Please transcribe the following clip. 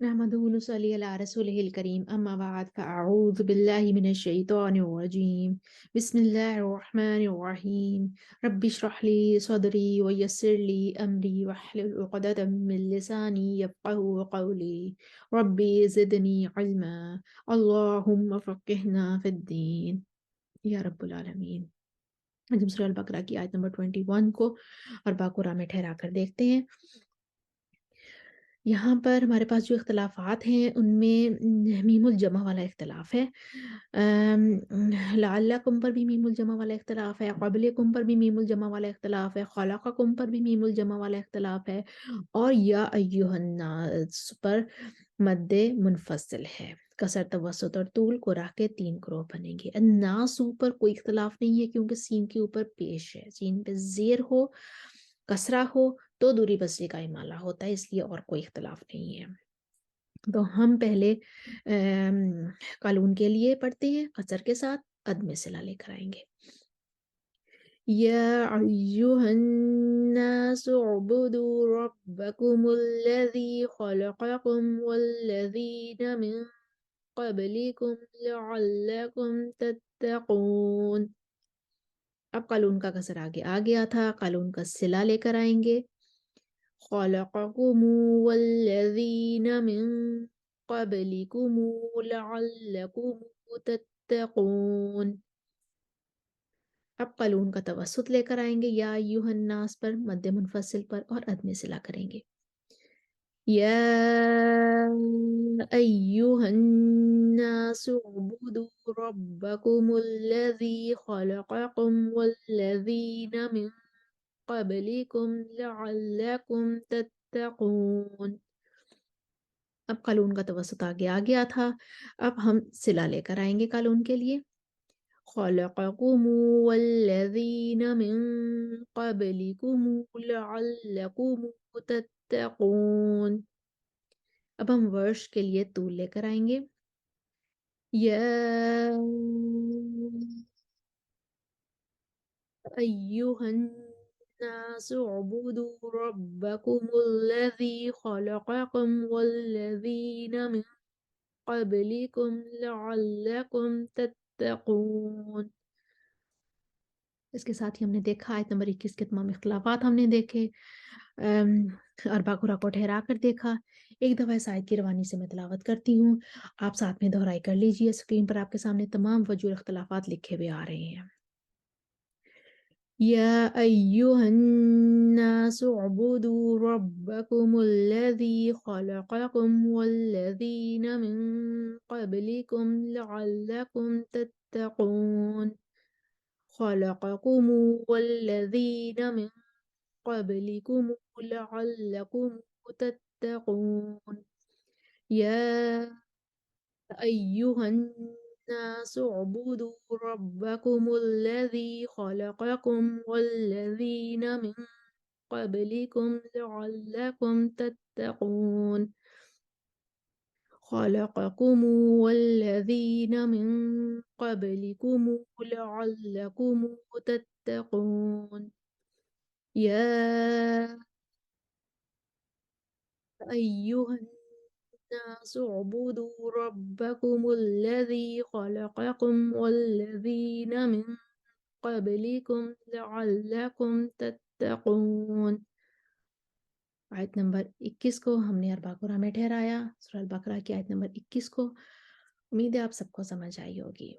نحمده ونصلي على رسوله الكريم أما بعد فأعوذ بالله من الشيطان الرجيم بسم الله الرحمن الرحيم رب اشرح لي صدري ويسر لي أمري واحلل عقدة من لساني يفقه قولي ربي زدني علما اللهم فقهنا في الدين या रब्बुल आलमीन। आज हम सूरह अल बकरा की आयत नंबर 21 को और बाकुरा में ठहरा कर देखते हैं। यहाँ पर हमारे पास जो इख्तिलाफ़ात हैं उनमें मीमुल जमा वाला इख्तिलाफ़ है। लअल्लकुम पर भी मीमुल जमा वाला इख्तिलाफ़ है, क़ब्लकुम पर भी मीमुल जमा वाला इख्तिलाफ़ है, ख़लक़कुम पर भी मीमुल जमा वाला इख्तिलाफ़ है और या अय्युहन्नास पर मद्दे मुनफ़सिल है। कसर, तवस्सुत और तूल को रख के 3 ग्रोह बनेंगे। अन्नासु पर कोई इख्तिलाफ़ नहीं है क्योंकि सीन के ऊपर पेश है। सीन पे ज़ेर हो, कसरा हो तो दूरी बसरी का इमाला होता है, इसलिए और कोई इख्तिलाफ नहीं है। तो हम पहले कानून के लिए पढ़ते हैं कसर के साथ, अदम सिला लेकर आएंगे। या अय्युहन्नासु उबुदू रब्बकुमुल्लज़ी खलक़कुम वल्लज़ीना मिन क़ब्लिकुम लअल्लकुम तत्तक़ून। अब कानून का कसर आगे आ गया था, कानून का सिला लेकर आएंगे। खलक़कुम वल्लज़ीना मिन क़ब्लिकुम लअल्लकुम तत्तक़ून। अब कानून का तवस्सुत लेकर आएंगे या अय्युहन्नास पर, मद्दे मुनफ़सिल पर और अदम सिला करेंगे। या अय्युहन्नासु उबुदू रब्बकुमुल्लज़ी खलक़कुम वल्लज़ीना मिन क़ब्लिकुम लअल्लकुम तत्तक़ून। अब कानून का तवस्सुत आगे आ गया था, अब हम सिला लेकर आएंगे कानून के लिए। खलक़कुम वल्लज़ीना मिन क़ब्लिकुम लअल्लकुम तत्तक़ून। अब हम वर्ष के लिए तूल लेकर आएंगे। या अय्युहन्नासु उबुदू रब्बकुमुल्लज़ी खलक़कुम वल्लज़ीना मिन क़ब्लिकुम लअल्लकुम तत्तक़ून। इसके साथ ही हमने देखा आयत नंबर 21 के तमाम इख्तिलाफ़ात हमने देखे और बाकुरा को ठहरा कर देखा। एक दफ़ा इस आयत की रवानी से मैं तिलावत करती हूँ, आप साथ में दोहराई कर लीजिए। स्क्रीन पर आपके सामने तमाम वजूह इख्तिलाफ़ात लिखे हुए आ रहे हैं। या अय्युहन्नासु उबुदू रब्बकुमुल्लज़ी खलक़कुम वल्लज़ीना मिन क़ब्लिकुम लअल्लकुम तत्तक़ून। खलक़कुम वल्लज़ीना मिन क़ब्लिकुम लअल्लकुम तत्तक़ून। या अय्युहन्नासु उबुदू रब्बकुमुल्लज़ी खलक़कुम वल्लज़ीना मिन क़ब्लिकुम लअल्लकुम तत्तक़ून। खलक़कुम वल्लज़ीना मिन क़ब्लिकुम लअल्लकुम तत्तक़ून। या अय्युहन्नासु उबुदू रब्बकुमुल्लज़ी खलक़कुम वल्लज़ीना मिन क़ब्लिकुम लअल्लकुम तत्तक़ून। आयत नंबर 21 को हमने अल-बक़रा में ठहराया, सूरह अल-बक़रा की आयत नंबर 21 को। उम्मीद है आप सबको समझ आई होगी।